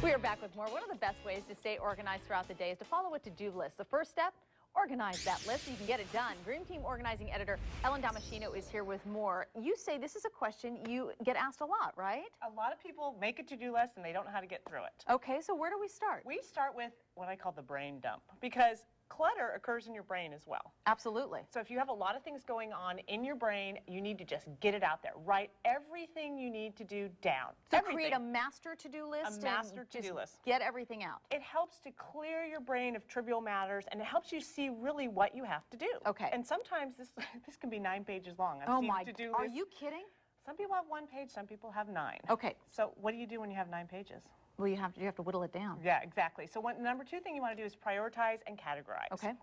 We are back with more. One of the best ways to stay organized throughout the day is to follow a to-do list. The first step, organize that list so you can get it done. Dream Team organizing editor Ellen Damasceno is here with more. You say this is a question you get asked a lot, right? A lot of people make a to-do list and they don't know how to get through it. Okay, so where do we start? We start with what I call the brain dump, because clutter occurs in your brain as well. Absolutely. So if you have a lot of things going on in your brain, you need to just get it out there. Write everything you need to do down. So create a master to-do list. A master to-do list. Get everything out. It helps to clear your brain of trivial matters, and it helps you see really what you have to do. Okay. And sometimes this can be 9 pages long. Oh my, are you kidding? Some people have 1 page, some people have 9. Okay. So what do you do when you have 9 pages? Well, you have to whittle it down. Yeah, exactly. So number 2 thing you want to do is prioritize and categorize. Okay.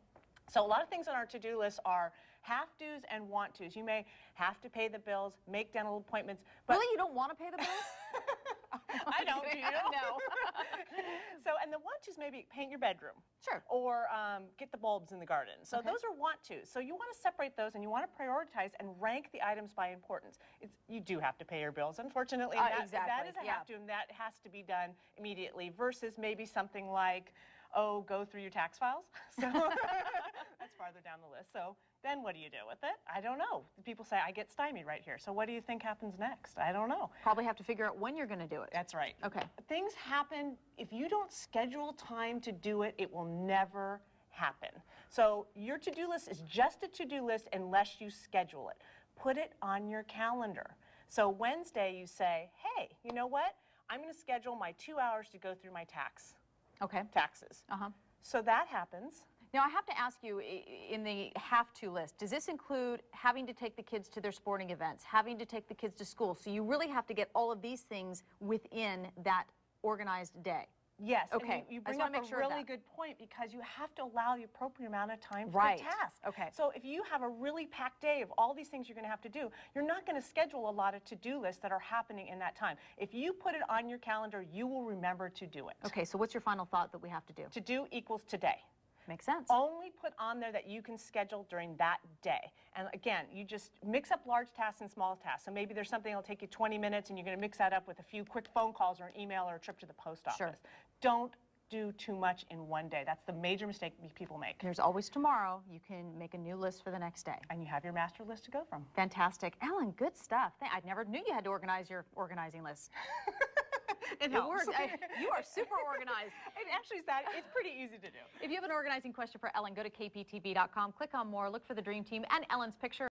So a lot of things on our to-do list are have-tos and want-tos. You may have to pay the bills, make dental appointments, but really, you don't want to pay the bills? I don't, do you? No. So, and the want-tos maybe paint your bedroom. Sure. Or get the bulbs in the garden. So okay. those are want-tos. So you want to separate those and you want to prioritize and rank the items by importance. You do have to pay your bills, unfortunately. Exactly. That is a have-to, and that has to be done immediately versus maybe something like, oh, go through your tax files. So that's farther down the list. So then what do you do with it? I don't know. People say, I get stymied right here. So what do you think happens next? I don't know. Probably have to figure out when you're going to do it. That's right. Okay. Things happen. If you don't schedule time to do it, it will never happen. So your to-do list is just a to-do list unless you schedule it. Put it on your calendar. So Wednesday you say, hey, you know what? I'm going to schedule my 2 hours to go through my taxes. So that happens. Now, I have to ask you, in the have-to list, does this include having to take the kids to their sporting events, having to take the kids to school? So you really have to get all of these things within that organized day. Yes. Okay. And you bring up a really good point, because you have to allow the appropriate amount of time for the task. Okay. So if you have a really packed day of all these things you're going to have to do, you're not going to schedule a lot of to-do lists that are happening in that time. If you put it on your calendar, you will remember to do it. Okay. So what's your final thought that we have to do? To do equals today. Makes sense. Only put on there that you can schedule during that day. And again, you just mix up large tasks and small tasks. So maybe there's something that'll take you 20 minutes and you're going to mix that up with a few quick phone calls or an email or a trip to the post office. Sure. Don't do too much in one day. That's the major mistake people make. There's always tomorrow. You can make a new list for the next day. And you have your master list to go from. Fantastic. Ellen, good stuff. I never knew you had to organize your organizing list. It helps. You are super organized. It actually is that. It's pretty easy to do. If you have an organizing question for Ellen, go to kptv.com, click on more, look for the Dream Team and Ellen's picture.